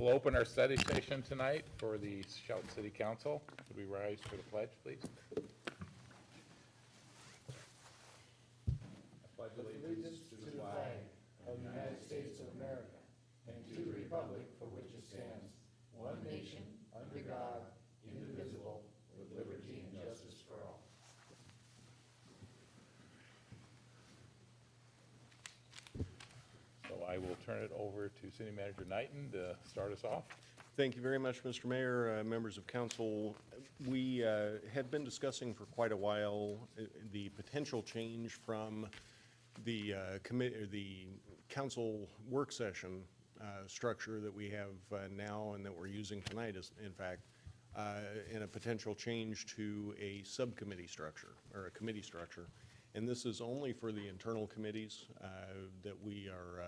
We'll open our study session tonight for the Shelton City Council. Would we rise for the pledge, please? Allegiance to the flag of the United States of America and to the republic for which it stands, one nation, under God, indivisible, with liberty and justice for all. So I will turn it over to City Manager Knighton to start us off. Thank you very much, Mr. Mayor, members of council. We had been discussing for quite a while the potential change from the council work session structure that we have now and that we're using tonight is, in fact, and a potential change to a subcommittee structure or a committee structure. And this is only for the internal committees that we are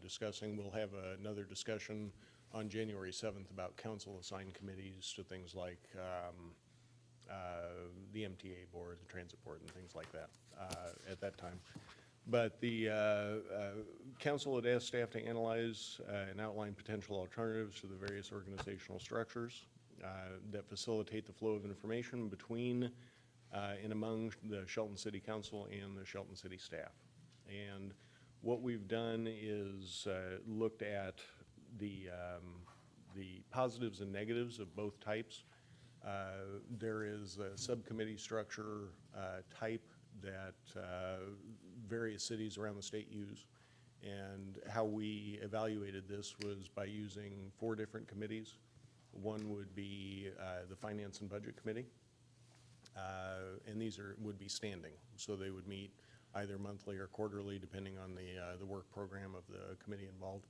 discussing. We'll have another discussion on January 7th about council-assigned committees to things like the MTA board, the transit board, and things like that at that time. But the council had asked staff to analyze and outline potential alternatives to the various organizational structures that facilitate the flow of information between and among the Shelton City Council and the Shelton City staff. And what we've done is looked at the positives and negatives of both types. There is a subcommittee structure type that various cities around the state use. And how we evaluated this was by using 4 different committees. One would be the Finance and Budget Committee. And these would be standing, so they would meet either monthly or quarterly, depending on the work program of the committee involved.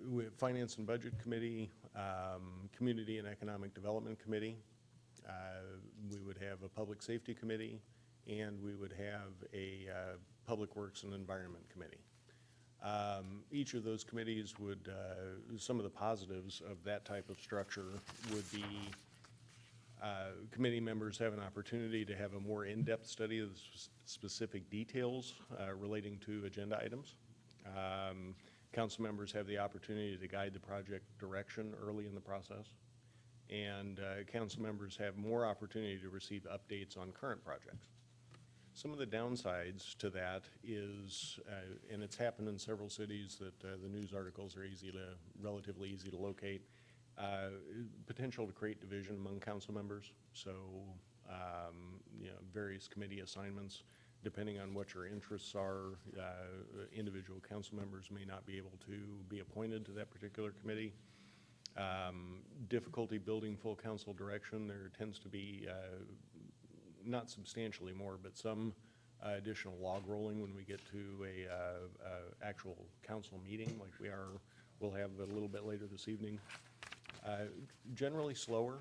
We have Finance and Budget Committee, Community and Economic Development Committee. We would have a Public Safety Committee, and we would have a Public Works and Environment Committee. Each of those committees would, some of the positives of that type of structure would be committee members have an opportunity to have a more in-depth study of the specific details relating to agenda items. Council members have the opportunity to guide the project direction early in the process. And council members have more opportunity to receive updates on current projects. Some of the downsides to that is, and it's happened in several cities that the news articles are relatively easy to locate, potential to create division among council members. So, various committee assignments, depending on what your interests are, individual council members may not be able to be appointed to that particular committee. Difficulty building full council direction. There tends to be not substantially more, but some additional log rolling when we get to a actual council meeting like we'll have a little bit later this evening. Generally slower.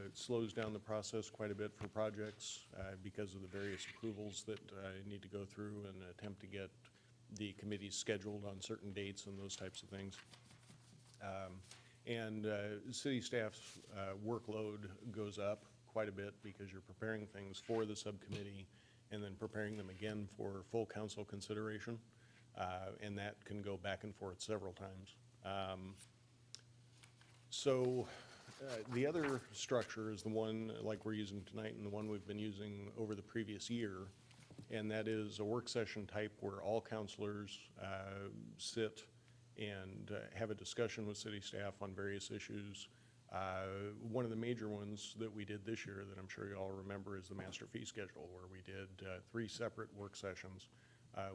It slows down the process quite a bit for projects because of the various approvals that need to go through and attempt to get the committees scheduled on certain dates and those types of things. And city staff's workload goes up quite a bit because you're preparing things for the subcommittee and then preparing them again for full council consideration. And that can go back and forth several times. So the other structure is the one like we're using tonight and the one we've been using over the previous year. And that is a work session type where all councilors sit and have a discussion with city staff on various issues. One of the major ones that we did this year that I'm sure you all remember is the master fee schedule, where we did 3 separate work sessions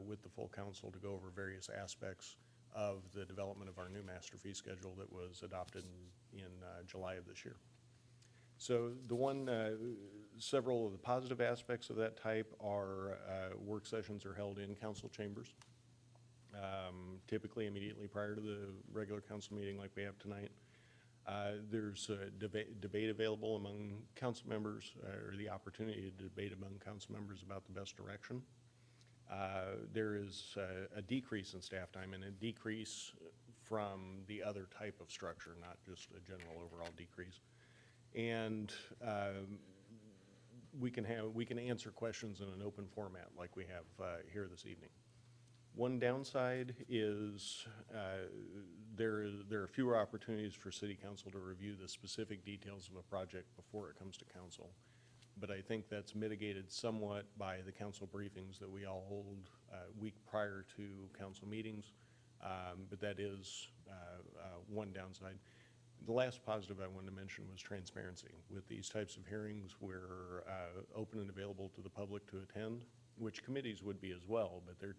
with the full council to go over various aspects of the development of our new master fee schedule that was adopted in July of this year. So several of the positive aspects of that type are work sessions are held in council chambers, typically immediately prior to the regular council meeting like we have tonight. There's debate available among council members, or the opportunity to debate among council members about the best direction. There is a decrease in staff time and a decrease from the other type of structure, not just a general overall decrease. And we can answer questions in an open format like we have here this evening. One downside is there are fewer opportunities for city council to review the specific details of a project before it comes to council. But I think that's mitigated somewhat by the council briefings that we all hold week prior to council meetings. But that is one downside. The last positive I wanted to mention was transparency. With these types of hearings, we're open and available to the public to attend, which committees would be as well, but they're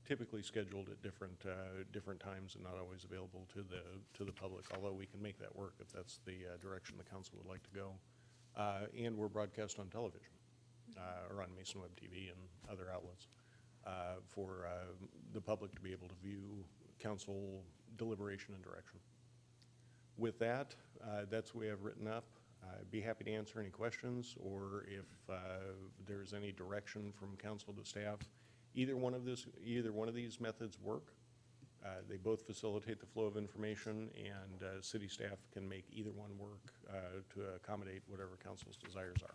typically scheduled at different times and not always available to the public, although we can make that work if that's the direction the council would like to go. And we're broadcast on television, or on Mason Web TV and other outlets, for the public to be able to view council deliberation and direction. With that, that's what we have written up. I'd be happy to answer any questions, or if there's any direction from council to staff. Either one of these methods work. They both facilitate the flow of information, and city staff can make either one work to accommodate whatever council's desires are.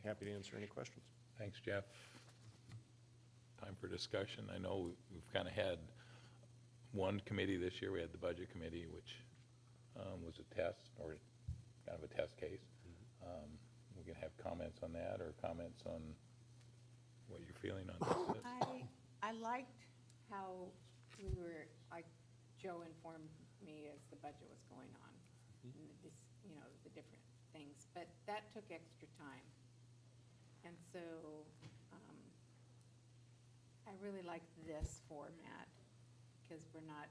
Happy to answer any questions. Thanks, Jeff. Time for discussion. I know we've kind of had one committee this year. We had the budget committee, which was a test, or kind of a test case. We can have comments on that, or comments on what you're feeling on this. I liked how Joe informed me as the budget was going on, and the different things, but that took extra time. And so, I really like this format, because we're not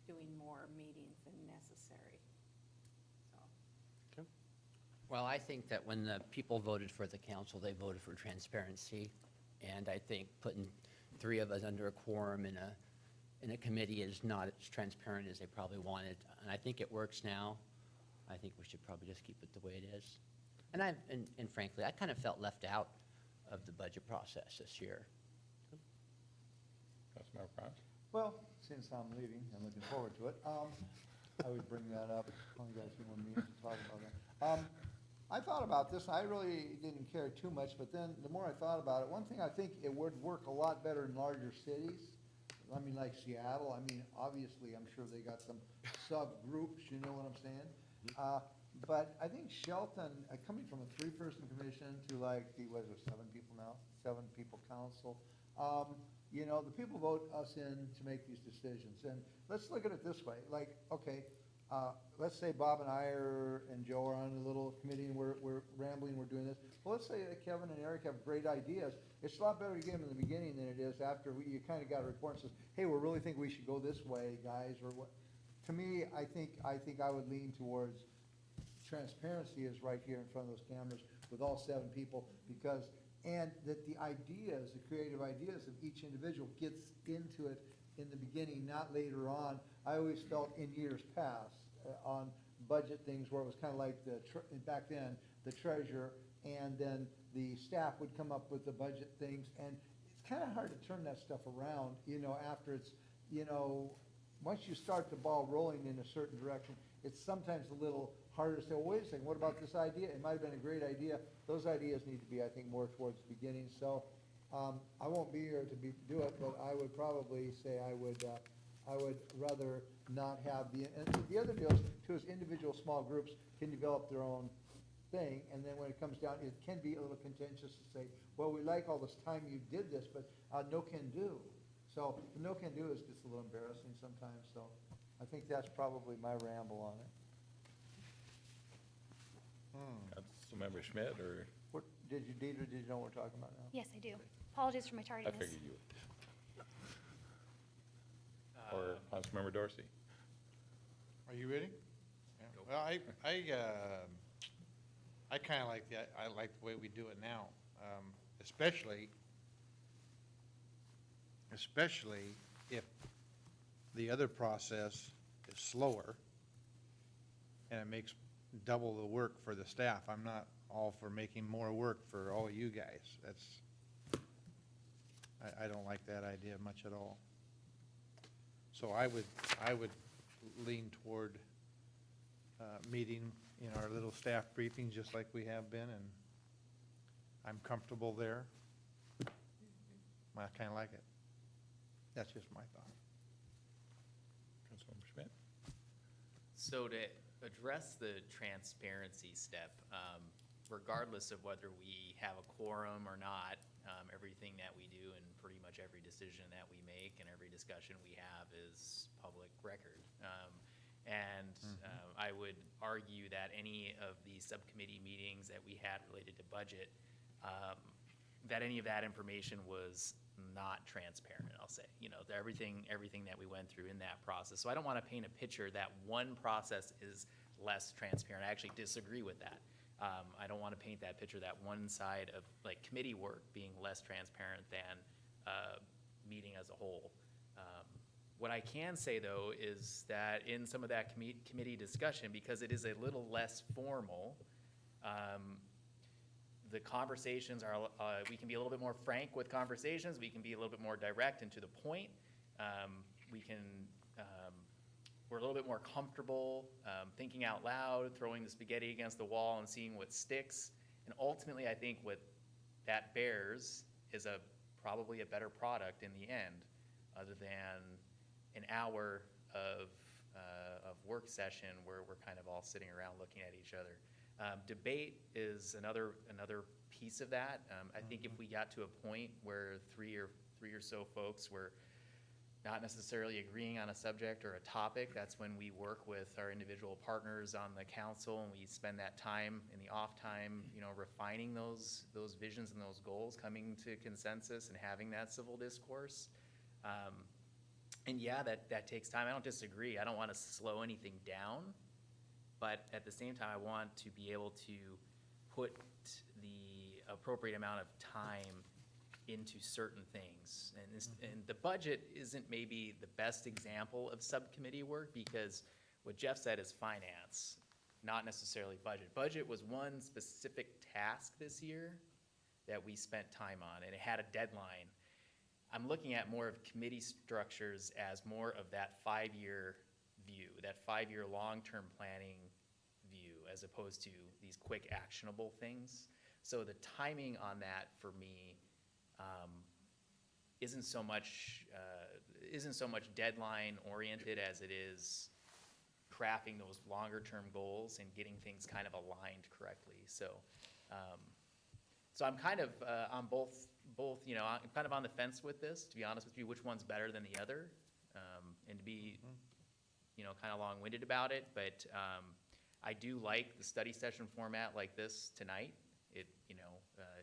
doing more meetings than necessary, so. Well, I think that when the people voted for the council, they voted for transparency. And I think putting 3 of us under a quorum in a committee is not as transparent as they probably wanted. And I think it works now. I think we should probably just keep it the way it is. And frankly, I kind of felt left out of the budget process this year. Councilmember Franz? Well, since I'm leaving, I'm looking forward to it. I would bring that up. You guys want me to talk about that. I thought about this. I really didn't care too much, but then the more I thought about it, one thing I think it would work a lot better in larger cities. I mean, like Seattle. I mean, obviously, I'm sure they got some subgroups. You know what I'm saying? But I think Shelton, coming from a 3-person commission to like the 7 people now, 7-people council. The people vote us in to make these decisions. And let's look at it this way. Like, okay, let's say Bob and I and Joe are on a little committee and we're rambling, we're doing this. Well, let's say that Kevin and Eric have great ideas. It's a lot better to get them in the beginning than it is after you kind of got a report and says, hey, we really think we should go this way, guys, or what. To me, I think I would lean towards transparency is right here in front of those cameras with all 7 people, and that the ideas, the creative ideas of each individual gets into it in the beginning, not later on. I always felt in years past on budget things where it was kind of like back then, the treasurer and then the staff would come up with the budget things, and it's kind of hard to turn that stuff around, after it's, once you start the ball rolling in a certain direction, it's sometimes a little harder to say, well, wait a second, what about this idea? It might have been a great idea. Those ideas need to be, I think, more towards the beginning. So I won't be here to do it, but I would probably say I would rather not have and the other deal too is individual small groups can develop their own thing, and then when it comes down, it can be a little contentious to say, well, we like all this time you did this, but no can do. So the no can do is just a little embarrassing sometimes. So I think that's probably my ramble on it. Councilmember Schmidt, or? What, Deidre, did you know what we're talking about now? Yes, I do. Apologies for my I tardiness. figured you would. Or Councilmember Dorsey? Are you ready? Yeah. Well, I kind of like I like the way we do it now, especially if the other process is slower and it makes double the work for the staff. I'm not all for making more work for all you guys. I don't like that idea much at all. So I would lean toward meeting in our little staff briefings just like we have been, and I'm comfortable there. I kinda like it. That's just my thought. Councilmember Schmidt? So to address the transparency step, regardless of whether we have a quorum or not, everything that we do and pretty much every decision that we make and every discussion we have is public record. I would argue that any of the subcommittee meetings that we had related to budget, that any of that information was not transparent, I'll say. You know, everything that we went through in that process. So I don't want to paint a picture that one process is less transparent. I actually disagree with that. I don't want to paint that picture that one side of like committee work being less transparent than meeting as a whole. What I can say though is that in some of that committee discussion, because it is a little less formal, the conversations are, we can be a little bit more frank with conversations, we can be a little bit more direct and to the point. We're a little bit more comfortable thinking out loud, throwing the spaghetti against the wall and seeing what sticks. And ultimately, I think what that bears is probably a better product in the end, other than an hour of work session where we're kind of all sitting around looking at each other. Debate is another piece of that. I think if we got to a point where three or so folks were not necessarily agreeing on a subject or a topic, that's when we work with our individual partners on the council and we spend that time in the off time, you know, refining those visions and those goals, coming to consensus and having that civil discourse. And yeah, that takes time. I don't disagree. I don't want to slow anything down, but at the same time, I want to be able to put the appropriate amount of time into certain things. And the budget isn't maybe the best example of subcommittee work because what Jeff said is finance, not necessarily budget. Budget was one specific task this year that we spent time on, and it had a deadline. I'm looking at more of committee structures as more of that 5-year view, that 5-year long-term planning view, as opposed to these quick actionable things. So the timing on that for me isn't so much deadline oriented as it is crafting those longer term goals and getting things kind of aligned correctly. So I'm kind of on both, you know, I'm kind of on the fence with this, to be honest with you, which one's better than the other, and to be, you know, kind of long-winded about it. But I do like the study session format like this tonight.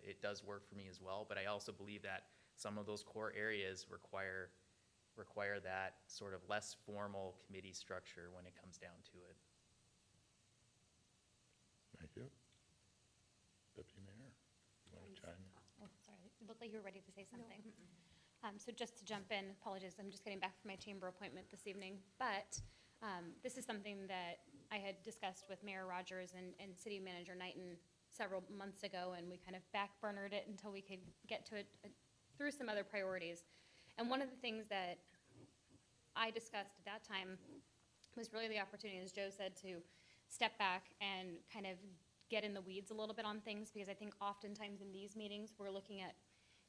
It does work for me as well, but I also believe that some of those core areas require that sort of less formal committee structure when it comes down to it. Thank you. Deputy Mayor, you want to chime in? Oh, sorry, it looked like you were ready to say something. So just to jump in, apologies, I'm just getting back from my chamber appointment this evening, but this is something that I had discussed with Mayor Rogers and City Manager Knighton several months ago, and we kind of backburnered it until we could get to it through some other priorities. And one of the things that I discussed at that time was really the opportunity, as Joe said, to step back and kind of get in the weeds a little bit on things, because I think oftentimes in these meetings, we're looking at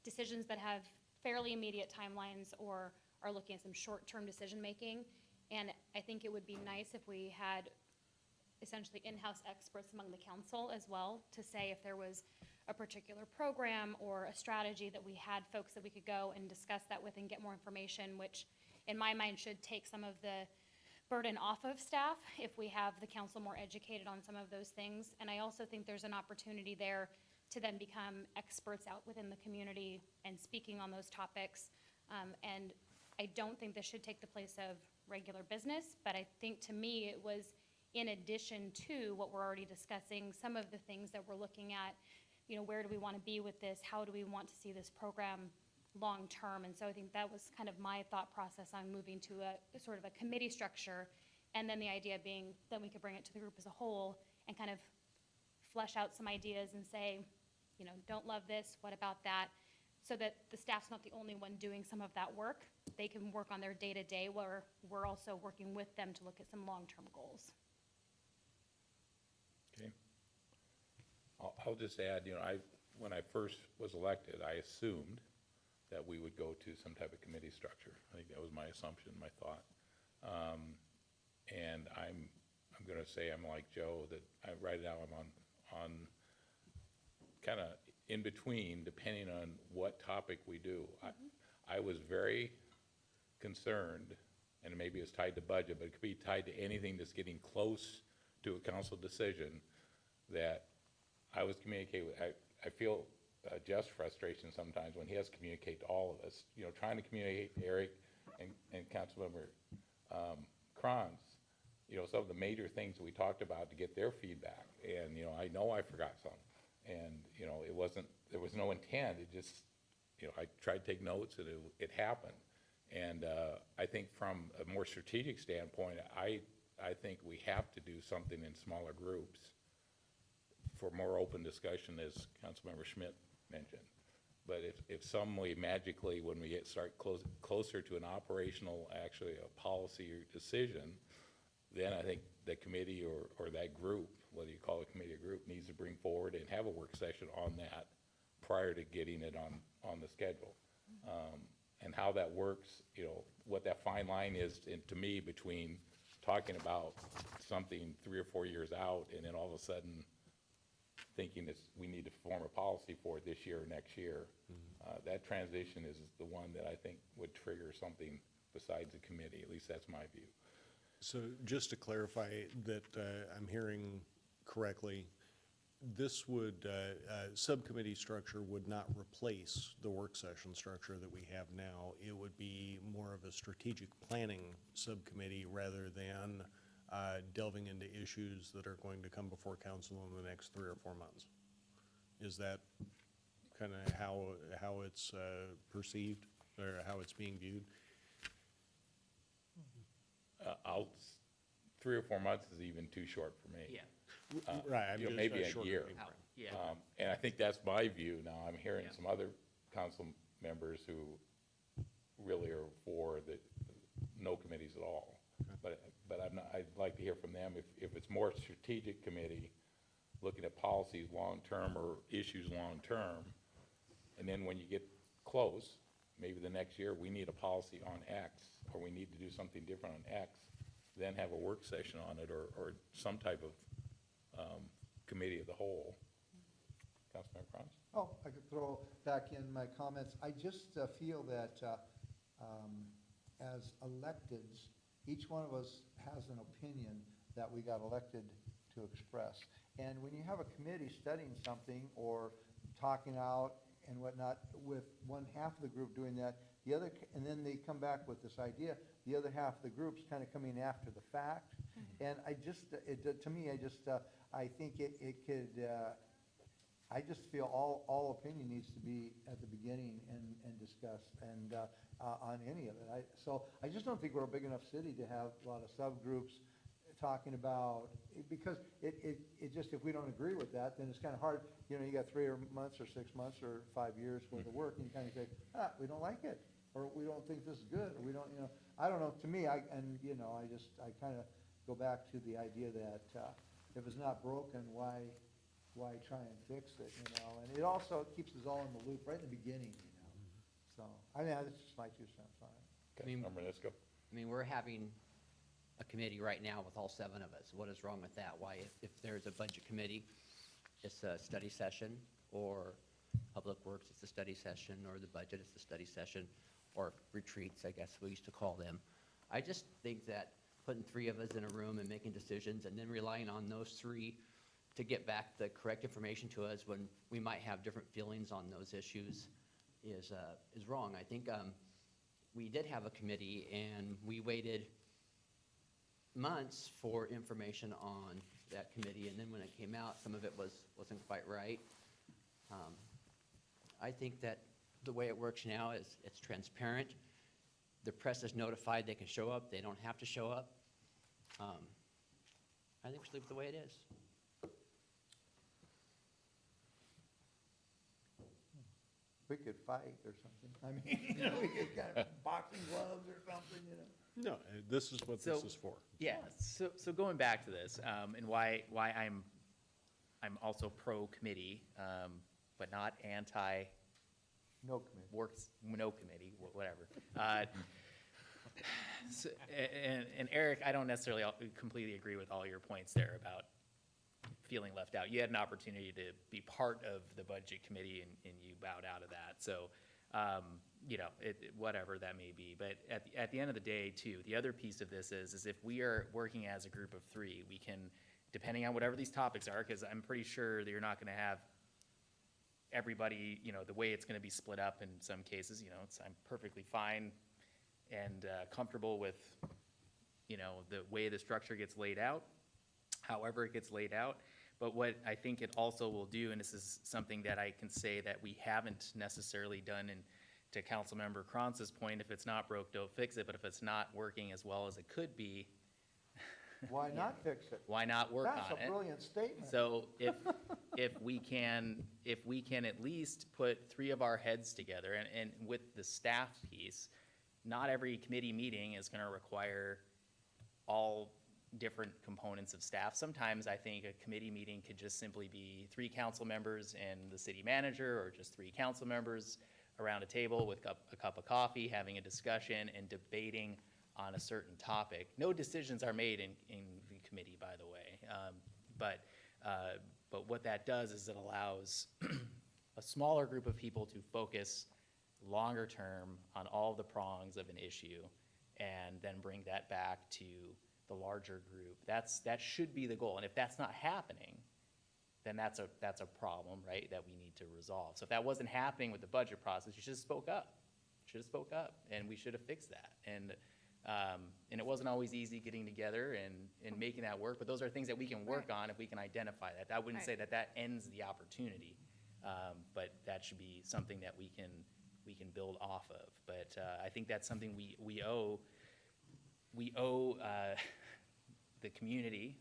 decisions that have fairly immediate timelines or are looking at some short-term decision-making. And I think it would be nice if we had essentially in-house experts among the council as well to say if there was a particular program or a strategy that we had folks that we could go and discuss that with and get more information, which in my mind should take some of the burden off of staff if we have the council more educated on some of those things. And I also think there's an opportunity there to then become experts out within the community and speaking on those topics. And I don't think this should take the place of regular business, but I think to me it was in addition to what we're already discussing, some of the things that we're looking at, you know, where do we want to be with this? How do we want to see this program long-term? And so I think that was kind of my thought process on moving to a sort of a committee structure. And then the idea being then we could bring it to the group as a whole and kind of flesh out some ideas and say, you know, don't love this, what about that? So that the staff's not the only one doing some of that work. They can work on their day-to-day where we're also working with them to look at some long-term goals. Okay. I'll just add, you know, when I first was elected, I assumed that we would go to some type of committee structure. I think that was my assumption, my thought. And I'm gonna say I'm like Joe, that right now I'm on kind of in between, depending on what topic we do. I was very concerned, and maybe it's tied to budget, but it could be tied to anything that's getting close to a council decision, that I was communicating with, I feel Jeff's frustration sometimes when he has to communicate to all of us, you know, trying to communicate to Eric and Councilmember Kranz, you know, some of the major things that we talked about to get their feedback. And, you know I forgot some. And, you know, there was no intent. It just, you know, I tried to take notes and it happened. And I think from a more strategic standpoint, I think we have to do something in smaller groups for more open discussion, as Councilmember Schmidt mentioned. But if some way magically, when we start closer to an operational, actually a policy or decision, then I think the committee or that group, whether you call it a committee or group, needs to bring forward and have a work session on that prior to getting it on the schedule. And how that works, you know, what that fine line is, to me, between talking about something 3 or 4 years out and then all of a sudden thinking we need to form a policy for it this year or next year. That transition is the one that I think would trigger something besides a committee. At least that's my view. So just to clarify that I'm hearing correctly, this would, subcommittee structure would not replace the work session structure that we have now. It would be more of a strategic planning subcommittee rather than delving into issues that are going to come before council in the next 3 or 4 months. Is that kind of how it's perceived, or how it's being viewed? 3 or 4 months is even too short for me. Yeah. Right, I'm you know, just maybe a short year. game frame. Yeah. And I think that's my view now. I'm hearing Yeah. some other council members who really are for no committees at all. But I'd like to hear from them if it's more strategic committee, looking at policies long-term or issues long-term. And then when you get close, maybe the next year, we need a policy on X, or we need to do something different on X, then have a work session on it, or some type of committee of the whole. Councilmember Kranz? Oh, I could throw back in my comments. I just feel that as electeds, each one of us has an opinion that we got elected to express. And when you have a committee studying something or talking out and whatnot, with one half of the group doing that, and then they come back with this idea, the other half of the group's kind of coming after the fact. And I just, to me, I think it could, I just feel all opinion needs to be at the beginning and discussed, and on any of it. So I just don't think we're a big enough city to have a lot of subgroups talking about, because it just, if we don't agree with that, then it's kind of hard. You know, you got 3 months or 6 months or 5 years worth of work, and you kind of say, we don't like it, or we don't think this is good, or we don't, you know, I don't know. To me, I kind of go back to the idea that if it's not broken, why try and fix it, you know? And it also keeps us all in the loop right in the beginning, you know? So, I mean, that's just my 2 cents on it. Councilmember Nisco? I mean, we're having a committee right now with all 7 of us. What is wrong with that? Why, if there's a budget committee, it's a study session, or Public Works, it's a study session, or the budget, it's a study session, or retreats, I guess we used to call them. I just think that putting 3 of us in a room and making decisions, and then relying on those 3 to get back the correct information to us when we might have different feelings on those issues is wrong. I think we did have a committee, and we waited months for information on that committee, and then when it came out, some of it wasn't quite right. I think that the way it works now is it's transparent. The press is notified they can show up, they don't have to show up. I think we should leave it the way it is. We could fight or something. I mean, you know, we could kind of boxing gloves or something, you know? No, this is what this So- is for. Yeah, so going back to this, and why I'm also pro-committee, but not No committee. works, no committee, whatever. And Eric, I don't necessarily completely agree with all your points there about feeling left out. You had an opportunity to be part of the budget committee and you bowed out of that. So, whatever that may be. But at the end of the day too, the other piece of this is if we are working as a group of three, we can, depending on whatever these topics are, because I'm pretty sure that you're not gonna have everybody, the way it's gonna be split up in some cases, I'm perfectly fine and comfortable with, the way the structure gets laid out, however it gets laid out. But what I think it also will do, and this is something that I can say that we haven't necessarily done, and to Councilmember Kranz's point, if it's not broke, don't fix it, but if it's not working as well as it could be, Why not fix it? why not work on it? That's a brilliant statement. So if we can at least put three of our heads together, and with the staff piece, not every committee meeting is gonna require all different components of staff. Sometimes I think a committee meeting could just simply be 3 council members and the city manager, or just 3 council members around a table with a cup of coffee, having a discussion and debating on a certain topic. No decisions are made in the committee, by the way. But what that does is it allows a smaller group of people to focus longer term on all the prongs of an issue and then bring that back to the larger group. That should be the goal. And if that's not happening, then that's a problem, right, that we need to resolve. So if that wasn't happening with the budget process, you should have spoke up. And we should have fixed that. And it wasn't always easy getting together and making that work, but those are things that we can work on if we can identify that. I wouldn't say that ends the opportunity, but that should be something that we can build off of. But I think that's something we owe the community,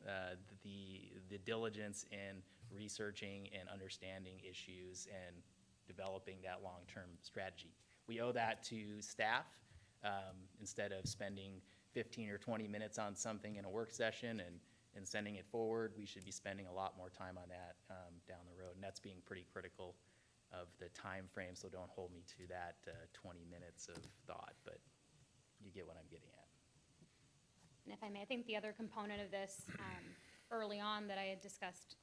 the diligence in researching and understanding issues and developing that long-term strategy. We owe that to staff. Instead of spending 15 or 20 minutes on something in a work session and sending it forward, we should be spending a lot more time on that down the road. And that's being pretty critical of the time frame, so don't hold me to that 20 minutes of thought, but you get what I'm getting at. And if I may, I think the other component of this, early on that I had discussed,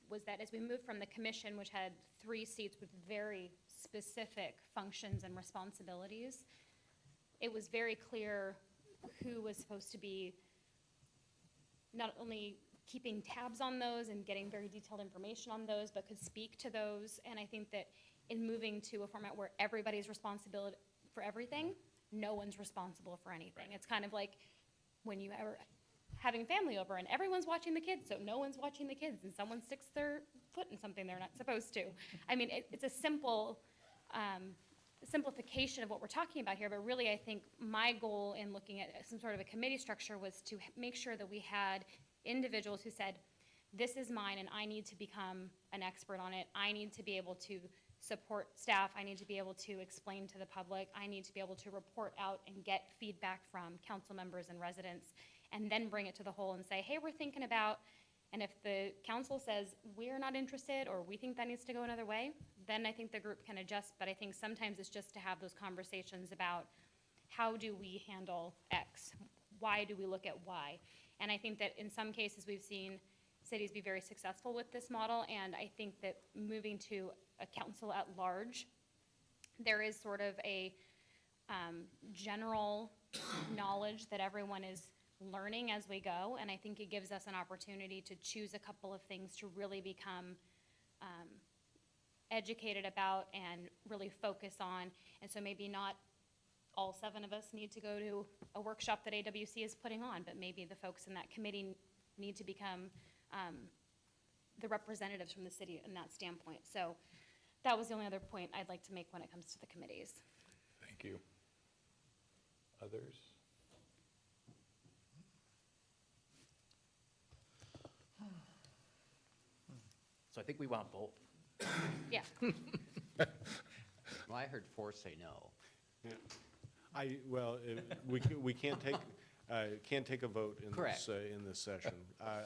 was that as we moved from the commission, which had 3 seats with very specific functions and responsibilities, it was very clear who was supposed to be not only keeping tabs on those and getting very detailed information on those, but could speak to those. And I think that in moving to a format where everybody's responsible for everything, no one's responsible for anything. It's kind of like when you are having family over and everyone's watching the kids, so no one's watching the kids, and someone sticks their foot in something they're not supposed to. I mean, it's a simple simplification of what we're talking about here, but really I think my goal in looking at some sort of a committee structure was to make sure that we had individuals who said, this is mine and I need to become an expert on it. I need to be able to support staff. I need to be able to explain to the public. I need to be able to report out and get feedback from council members and residents, and then bring it to the whole and say, hey, we're thinking about, and if the council says we're not interested or we think that needs to go another way, then I think the group can adjust. But I think sometimes it's just to have those conversations about how do we handle X? Why do we look at Y? And I think that in some cases we've seen cities be very successful with this model, and I think that moving to a council at large, there is sort of a general knowledge that everyone is learning as we go, and I think it gives us an opportunity to choose a couple of things to really become educated about and really focus on. And so maybe not all 7 of us need to go to a workshop that AWC is putting on, but maybe the folks in that committee need to become the representatives from the city in that standpoint. So that was the only other point I'd like to make when it comes to the committees. Thank you. Others? So I think we want both. Yeah. Well, I heard 4 say no. We can't take a vote in Correct. in this session.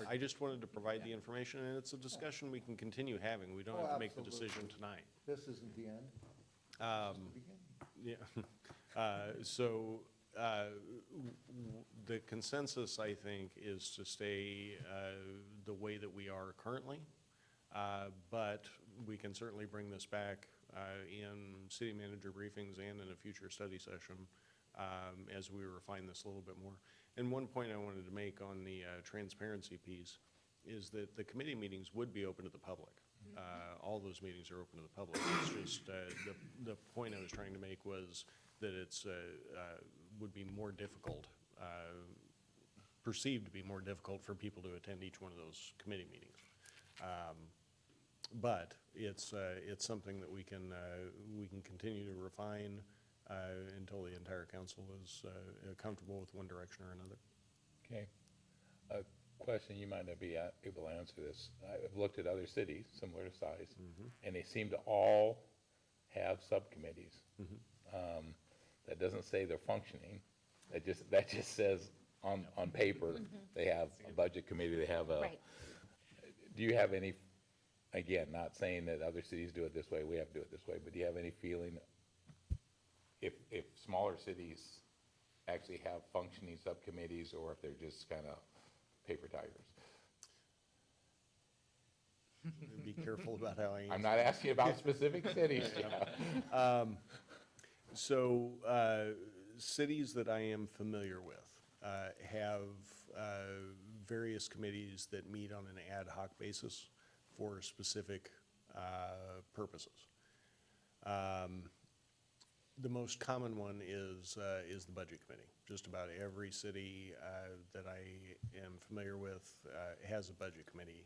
I just wanted to provide the information, and it's a discussion we can continue having. We don't Oh, have to make the absolutely. decision tonight. This isn't the end. Yeah. So the consensus, I think, is to stay the way that we are currently. But we can certainly bring this back in city manager briefings and in a future study session as we refine this a little bit more. And one point I wanted to make on the transparency piece is that the committee meetings would be open to the public. All those meetings are open to the public. It's just, the point I was trying to make was that it's, would be more difficult, perceived to be more difficult for people to attend each one of those committee meetings. But it's something that we can continue to refine until the entire council is comfortable with one direction or another. Okay. A question, you might not be able to answer this. I've looked at other cities similar to size, and they seem to all have subcommittees. That doesn't say they're functioning. That just says on paper, they have a budget committee, they have a. Right. Do you have any, again, not saying that other cities do it this way, we have to do it this way, but do you have any feeling if smaller cities actually have functioning subcommittees, or if they're just kind of paper tigers? Be careful about how I answer. I'm not asking about specific cities. So, cities that I am familiar with have various committees that meet on an ad hoc basis for specific purposes. The most common one is the Budget Committee. Just about every city that I am familiar with has a Budget Committee.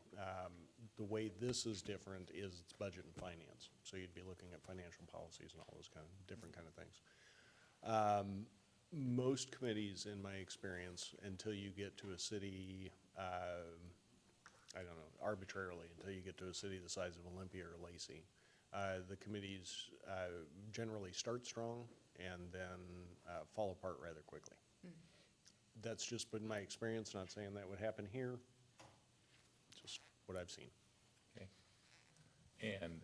The way this is different is it's budget and finance. So you'd be looking at financial policies and all those kind of different kind of things. Most committees, in my experience, until you get to a city, I don't know, arbitrarily, until you get to a city the size of Olympia or Lacey, the committees generally start strong and then fall apart rather quickly. That's just been my experience, not saying that would happen here, just what I've seen. Okay. And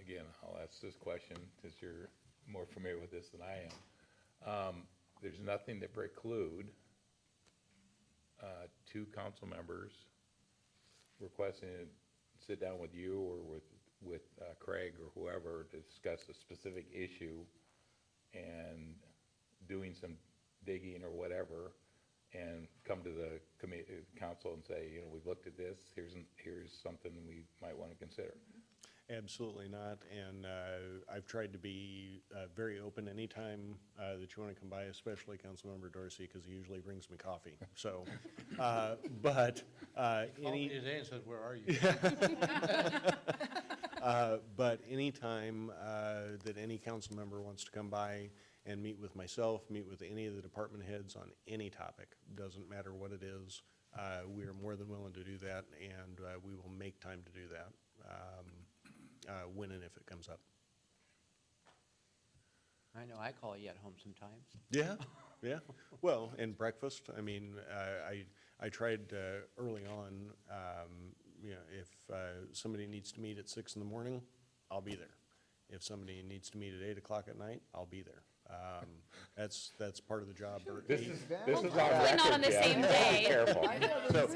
again, I'll ask this question, since you're more familiar with this than I am. There's nothing to preclude two council members requesting to sit down with you or with Craig or whoever to discuss a specific issue and doing some digging or whatever, and come to the council and say, we've looked at this, here's something we might want to consider. Absolutely not, and I've tried to be very open anytime that you want to come by, especially Councilmember Dorsey, because he usually brings me coffee, so, but Called me any, today and said, where are you? but anytime that any council member wants to come by and meet with myself, meet with any of the department heads on any topic, doesn't matter what it is, we are more than willing to do that, and we will make time to do that. When and if it comes up. I know, I call you at home sometimes. Yeah, yeah. Well, and breakfast, I mean, I tried early on, if somebody needs to meet at 6 in the morning, I'll be there. If somebody needs to meet at 8 o'clock at night, I'll be there. That's part of the job. This is on Hopefully not on the record, same yeah. day. Careful. So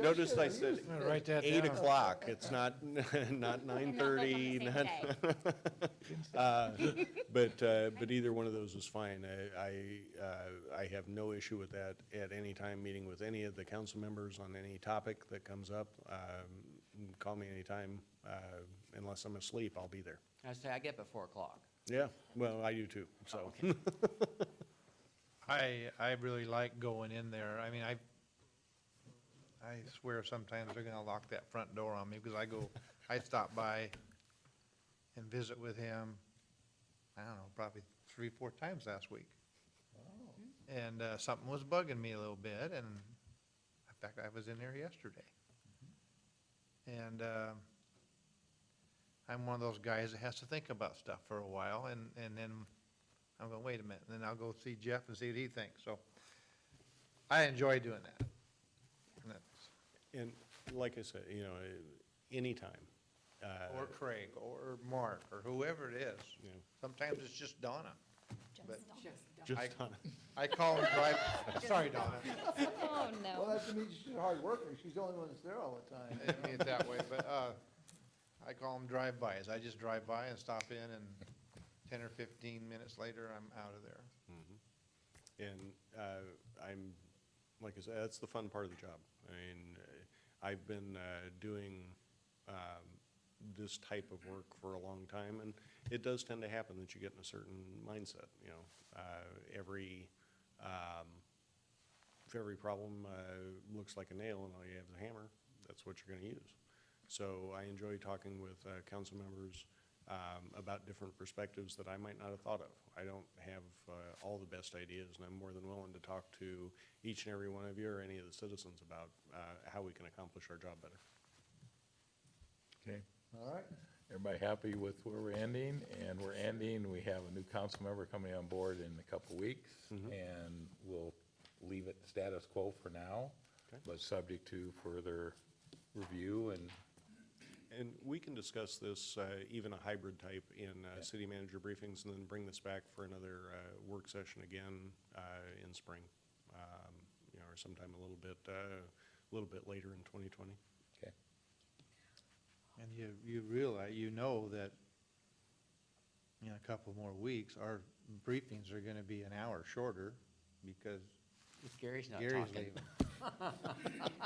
notice I said Write that 8 down. o'clock, it's not 9:30, And not both on the same day. but either one of those is fine. I have no issue with that at any time, meeting with any of the council members on any topic that comes up. Call me anytime, unless I'm asleep, I'll be there. I say, I get up at 4 o'clock. Yeah, well, I do too, so. I really like going in there. I mean, I swear sometimes they're gonna lock that front door on me, because I stop by and visit with him, I don't know, probably 3-4 times last week. And something was bugging me a little bit, and in fact, I was in there yesterday. And I'm one of those guys that has to think about stuff for a while, and then I'm going, wait a minute, and then I'll go see Jeff and see what he thinks. So I enjoy doing that. And that's, And like I said, anytime, Or Craig, or Mark, or whoever it is. Yeah. Sometimes it's just Donna. But Just on, I call them drive, sorry, Donna, Oh, Well, no. that doesn't mean she's a hard worker, she's the only one that's there all the I time. didn't mean it that way, but, I call them drive-bys. I just drive by and stop in, and 10 or 15 minutes later, I'm out of there. and I'm, like I said, that's the fun part of the job. I mean, I've been doing this type of work for a long time, and it does tend to happen that you get in a certain mindset, you know. If every problem looks like a nail and all you have is a hammer, that's what you're gonna use. So I enjoy talking with council members about different perspectives that I might not have thought of. I don't have all the best ideas, and I'm more than willing to talk to each and every one of you or any of the citizens about how we can accomplish our job better. Okay. All right, Everybody happy with where we're ending? And we're ending, we have a new council member coming on board in a couple weeks, and we'll leave it status quo for now, Okay. but subject to further review and, And we can discuss this, even a hybrid type in city manager briefings, and then bring this back for another work session again in spring, you know, or sometime a little bit later in 2020. okay. And you realize, you know that in a couple more weeks, our briefings are gonna be an hour shorter because Gary's not Gary's talking. leaving.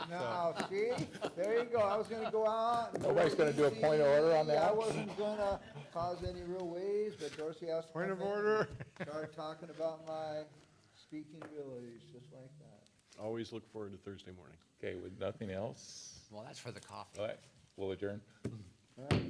now, see, there you go, I was gonna go out. And Nobody's gonna do a point of order on I that? wasn't gonna cause any real waves, but Dorsey asked. Point of order. Started talking about my speaking abilities, just like that. Always look forward to Thursday morning. Okay, with nothing else, Well, that's for the coffee. all right, we'll adjourn. All right.